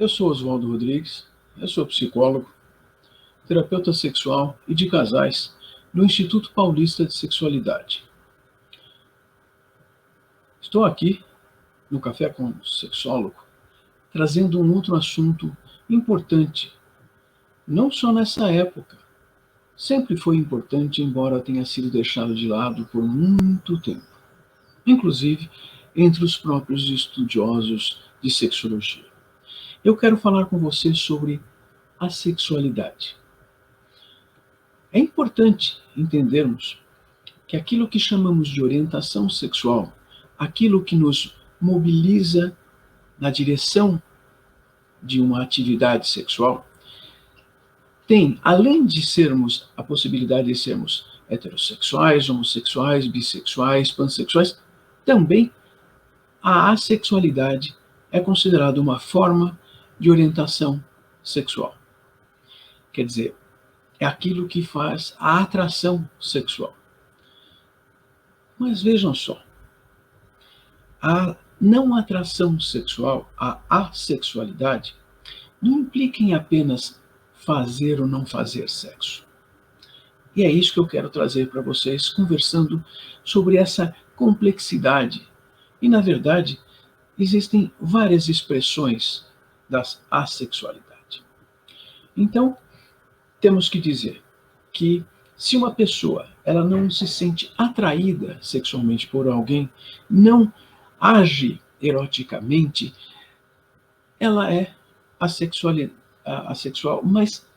Eu sou Oswaldo Rodrigues, eu sou psicólogo, terapeuta sexual e de casais do Instituto Paulista de Sexualidade. Estou aqui no Café com o Sexólogo trazendo um outro assunto importante, não só nessa época. Sempre foi importante, embora tenha sido deixado de lado por muito tempo, inclusive entre os próprios estudiosos de sexologia. Eu quero falar com você sobre a sexualidade. É importante entendermos que aquilo que chamamos de orientação sexual, aquilo que nos mobiliza na direção de uma atividade sexual, tem, além de sermos a possibilidade de sermos heterossexuais, homossexuais, bissexuais, pansexuais, também a assexualidade é considerada uma forma de orientação sexual. Quer dizer, é aquilo que faz a atração sexual. Mas vejam só, a não atração sexual, a assexualidade, não implica em apenas fazer ou não fazer sexo. E é isso que eu quero trazer para vocês, conversando sobre essa complexidade. E, na verdade, existem várias expressões da assexualidade. Então, temos que dizer que se uma pessoa ela não se sente atraída sexualmente por alguém, não age eroticamente, ela é assexual, mas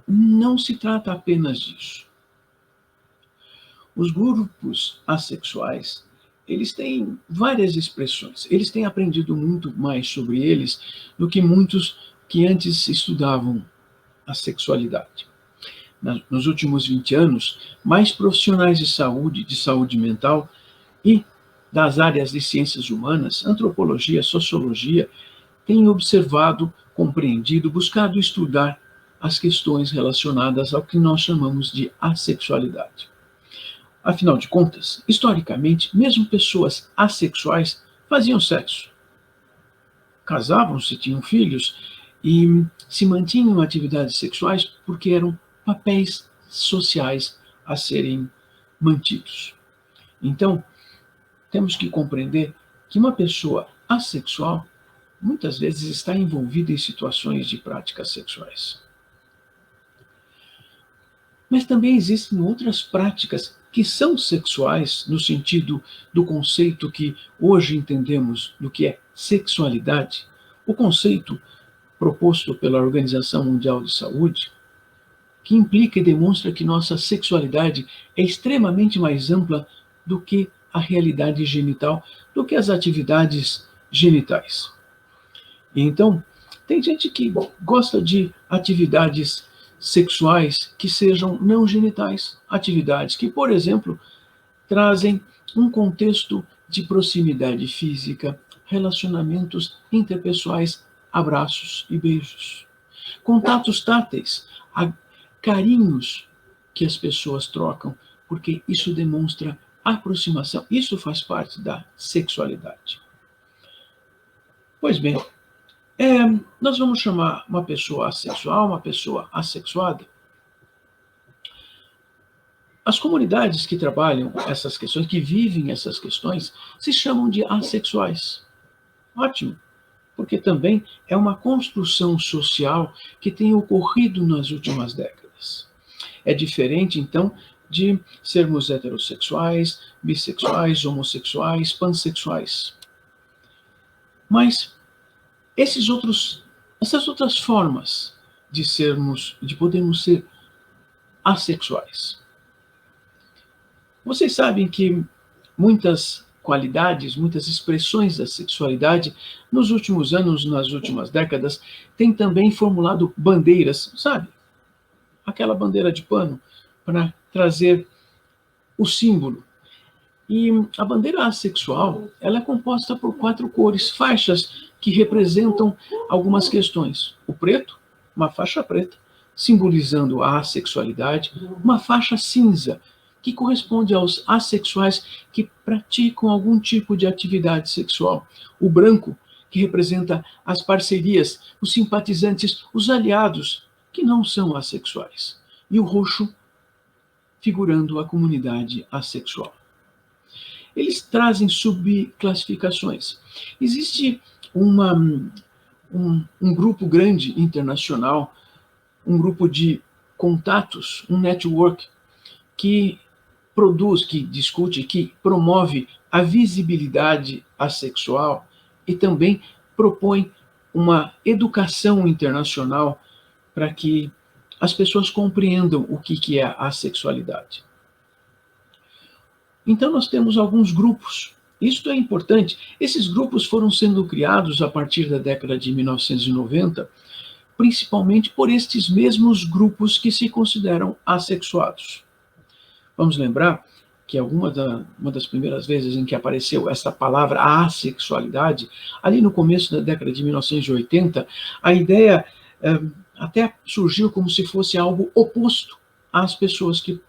não se trata apenas disso. Os grupos assexuais, eles têm várias expressões. Eles têm aprendido muito mais sobre eles do que muitos que antes estudavam a sexualidade. Nos últimos 20 anos, mais profissionais de saúde mental e das áreas de ciências humanas, antropologia, sociologia, têm observado, compreendido, buscado estudar as questões relacionadas ao que nós chamamos de assexualidade. Afinal de contas, historicamente, mesmo pessoas assexuais faziam sexo. Casavam-se, tinham filhos e se mantinham em atividades sexuais porque eram papéis sociais a serem mantidos. Então, temos que compreender que uma pessoa assexual muitas vezes está envolvida em situações de práticas sexuais. Mas também existem outras práticas que são sexuais, no sentido do conceito que hoje entendemos do que é sexualidade, o conceito proposto pela Organização Mundial de Saúde, que implica e demonstra que nossa sexualidade é extremamente mais ampla do que a realidade genital, do que as atividades genitais. E então, tem gente que gosta de atividades sexuais que sejam não genitais, atividades que, por exemplo, trazem um contexto de proximidade física, relacionamentos interpessoais, abraços e beijos, contatos táteis, carinhos que as pessoas trocam, porque isso demonstra aproximação, isso faz parte da sexualidade. Pois bem, nós vamos chamar uma pessoa assexual, uma pessoa assexuada. As comunidades que trabalham essas questões, que vivem essas questões, se chamam de assexuais. Ótimo, porque também é uma construção social que tem ocorrido nas últimas décadas. É diferente, então, de sermos heterossexuais, bissexuais, homossexuais, pansexuais. Mas essas outras formas de podermos ser assexuais. Vocês sabem que muitas qualidades, muitas expressões da sexualidade, nos últimos anos, nas últimas décadas, têm também formulado bandeiras, sabe? Aquela bandeira de pano para trazer o símbolo. E a bandeira assexual, ela é composta por 4 cores, faixas que representam algumas questões. O preto, uma faixa preta, simbolizando a assexualidade, uma faixa cinza, que corresponde aos assexuais que praticam algum tipo de atividade sexual. O branco, que representa as parcerias, os simpatizantes, os aliados, que não são assexuais. E o roxo, figurando a comunidade assexual. Eles trazem subclassificações. Existe um grupo grande internacional, um grupo de contatos, um network, que produz, que discute, que promove a visibilidade assexual e também propõe uma educação internacional para que as pessoas compreendam o que é a sexualidade. Então, nós temos alguns grupos. Isto é importante. Esses grupos foram sendo criados a partir da década de 1990, principalmente por estes mesmos grupos que se consideram assexuados. Vamos lembrar que uma das primeiras vezes em que apareceu essa palavra assexualidade, ali no começo da década de 1980, a ideia até surgiu como se fosse algo oposto às pessoas que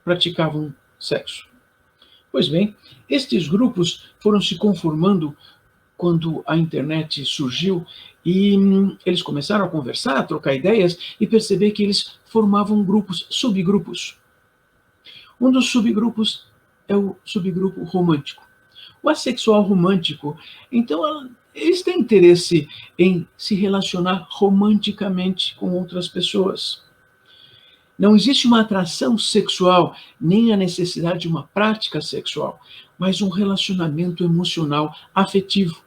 praticavam sexo. Pois bem, estes grupos foram se conformando quando a internet surgiu e eles começaram a conversar, a trocar ideias e perceber que eles formavam grupos, subgrupos. Um dos subgrupos é o subgrupo romântico. O assexual romântico, então, eles têm interesse em se relacionar romanticamente com outras pessoas. Não existe uma atração sexual, nem a necessidade de uma prática sexual, mas um relacionamento emocional, afetivo.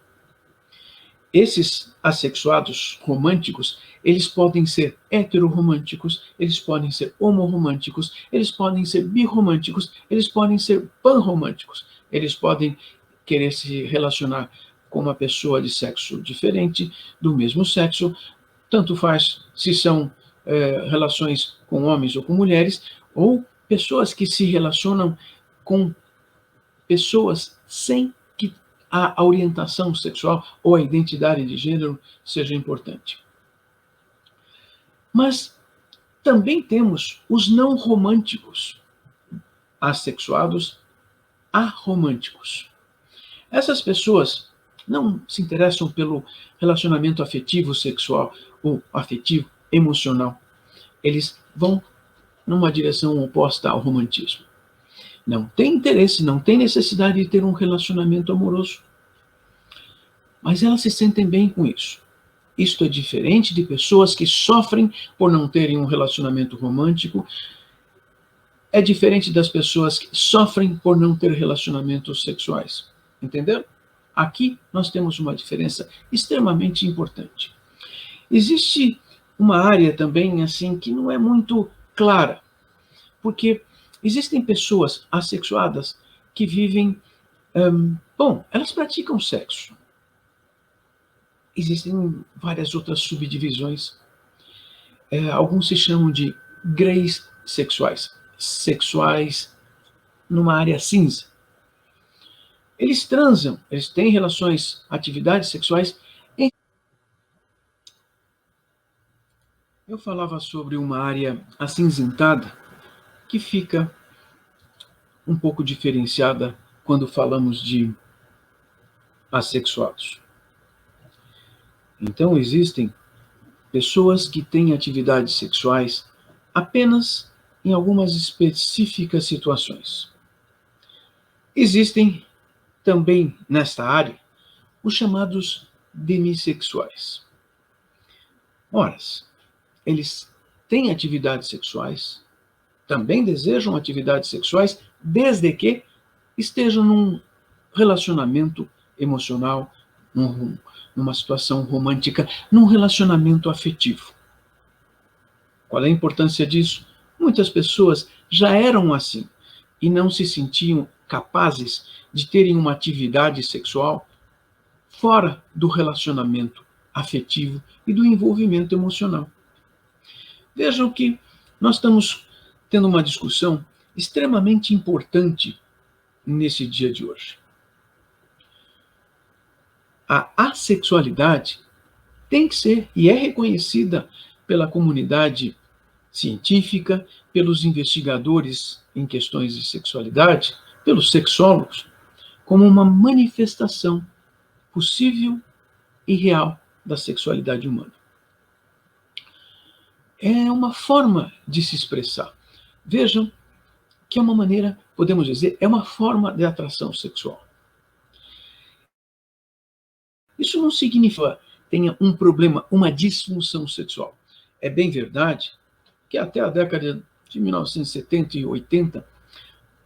Esses assexuados românticos, eles podem ser heteroromânticos, eles podem ser homoromânticos, eles podem ser birromânticos, eles podem ser panromânticos. Eles podem querer se relacionar com uma pessoa de sexo diferente, do mesmo sexo, tanto faz se são relações com homens ou com mulheres, ou pessoas que se relacionam com pessoas sem que a orientação sexual ou a identidade de gênero seja importante. Mas também temos os não românticos, assexuados, aromânticos. Essas pessoas não se interessam pelo relacionamento afetivo sexual ou afetivo emocional. Eles vão numa direção oposta ao romantismo. Não tem interesse, não tem necessidade de ter um relacionamento amoroso. Mas elas se sentem bem com isso. Isto é diferente de pessoas que sofrem por não terem um relacionamento romântico. É diferente das pessoas que sofrem por não ter relacionamentos sexuais. Entenderam? Aqui nós temos uma diferença extremamente importante. Existe uma área também assim que não é muito clara, porque existem pessoas assexuadas que vivem, elas praticam sexo. Existem várias outras subdivisões. Alguns se chamam de greys sexuais, sexuais numa área cinza. Eles transam, eles têm relações, atividades sexuais. Eu falava sobre uma área acinzentada que fica um pouco diferenciada quando falamos de assexuados. Então, existem pessoas que têm atividades sexuais apenas em algumas específicas situações. Existem também nesta área os chamados demissexuais. Ora, eles têm atividades sexuais, também desejam atividades sexuais, desde que estejam num relacionamento emocional, numa situação romântica, num relacionamento afetivo. Qual é a importância disso? Muitas pessoas já eram assim e não se sentiam capazes de terem uma atividade sexual fora do relacionamento afetivo e do envolvimento emocional. Vejam que nós estamos tendo uma discussão extremamente importante nesse dia de hoje. A assexualidade tem que ser e é reconhecida pela comunidade científica, pelos investigadores em questões de sexualidade, pelos sexólogos, como uma manifestação possível e real da sexualidade humana. É uma forma de se expressar. Vejam que é uma maneira, podemos dizer, é uma forma de atração sexual. Isso não significa que tenha um problema, uma disfunção sexual. É bem verdade que até a década de 1970 e 80,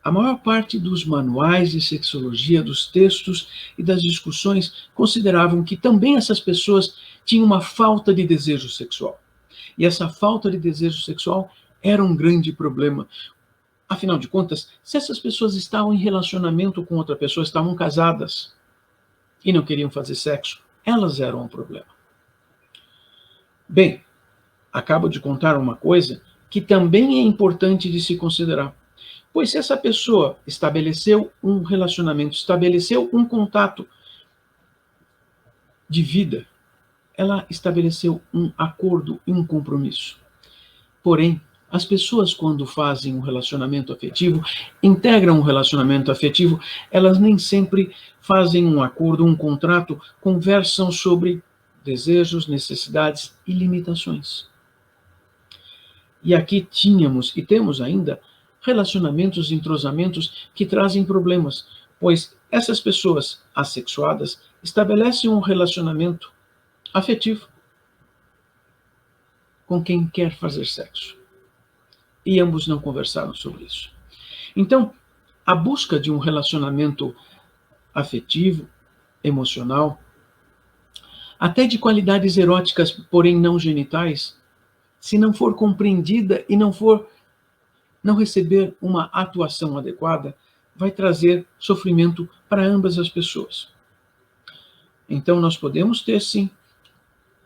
a maior parte dos manuais de sexologia, dos textos e das discussões consideravam que também essas pessoas tinham uma falta de desejo sexual. E essa falta de desejo sexual era um grande problema. Afinal de contas, se essas pessoas estavam em relacionamento com outra pessoa, estavam casadas e não queriam fazer sexo, elas eram um problema. Bem, acabo de contar uma coisa que também é importante de se considerar. Pois se essa pessoa estabeleceu um relacionamento, estabeleceu um contato de vida, ela estabeleceu um acordo e um compromisso. Porém, as pessoas, quando fazem um relacionamento afetivo, integram um relacionamento afetivo, elas nem sempre fazem um acordo, um contrato, conversam sobre desejos, necessidades e limitações. E aqui tínhamos e temos ainda relacionamentos, entrosamentos que trazem problemas, pois essas pessoas assexuadas estabelecem um relacionamento afetivo com quem quer fazer sexo. E ambos não conversaram sobre isso. Então, a busca de um relacionamento afetivo, emocional, até de qualidades eróticas, porém não genitais, se não for compreendida e não receber uma atuação adequada, vai trazer sofrimento para ambas as pessoas. Então, nós podemos ter, sim,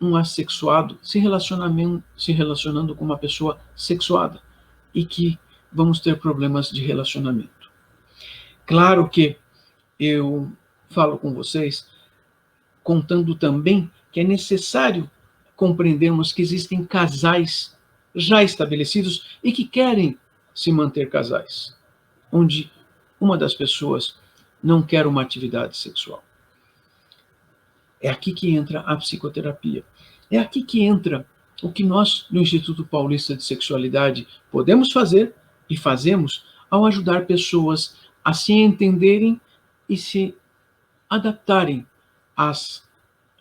um assexuado se relacionando com uma pessoa sexuada e que vamos ter problemas de relacionamento. Claro que eu falo com vocês contando também que é necessário compreendermos que existem casais já estabelecidos e que querem se manter casais, onde uma das pessoas não quer uma atividade sexual. É aqui que entra a psicoterapia. É aqui que entra o que nós, no Instituto Paulista de Sexualidade, podemos fazer e fazemos ao ajudar pessoas a se entenderem e se adaptarem às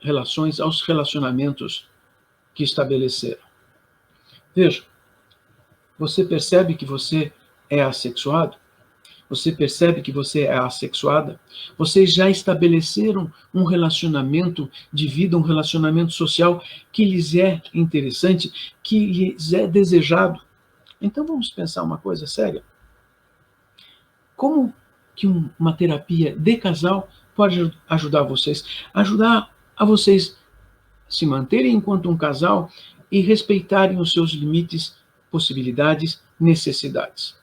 relações, aos relacionamentos que estabeleceram. Veja, você percebe que você é assexuado? Você percebe que você é assexuada? Vocês já estabeleceram um relacionamento de vida, um relacionamento social que lhes é interessante, que lhes é desejado? Então vamos pensar uma coisa séria. Como que uma terapia de casal pode ajudar vocês? Ajudar a vocês se manterem enquanto um casal e respeitarem os seus limites, possibilidades, necessidades.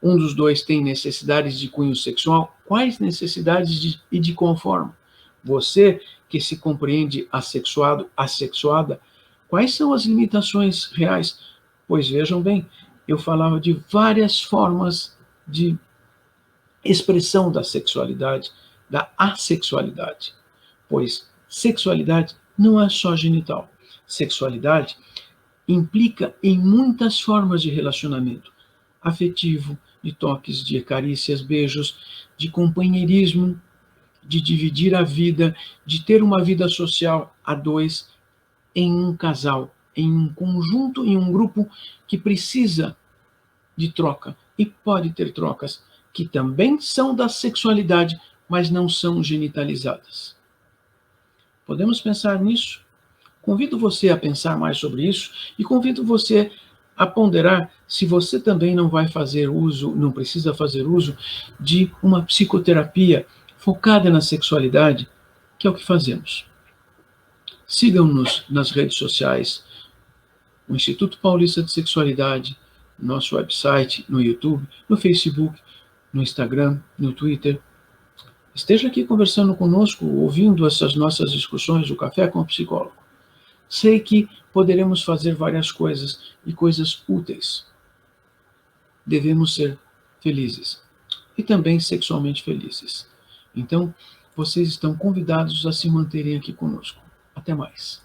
Um dos dois tem necessidades de cunho sexual. Quais necessidades e de qual forma? Você, que se compreende assexuado, assexuada, quais são as limitações reais? Pois vejam bem, eu falava de várias formas de expressão da sexualidade, da assexualidade. Pois sexualidade não é só genital. Sexualidade implica em muitas formas de relacionamento afetivo, de toques, de carícias, beijos, de companheirismo, de dividir a vida, de ter uma vida social a dois, em um casal, em um conjunto, em um grupo que precisa de troca e pode ter trocas que também são da sexualidade, mas não são genitalizadas. Podemos pensar nisso? Convido você a pensar mais sobre isso e convido você a ponderar se você também não vai fazer uso, não precisa fazer uso de uma psicoterapia focada na sexualidade, que é o que fazemos. Sigam-nos nas redes sociais, no Instituto Paulista de Sexualidade, no nosso website, no YouTube, no Facebook, no Instagram, no Twitter. Esteja aqui conversando conosco, ouvindo essas nossas discussões do Café com o Psicólogo. Sei que poderemos fazer várias coisas e coisas úteis. Devemos ser felizes e também sexualmente felizes. Então, vocês estão convidados a se manterem aqui conosco. Até mais.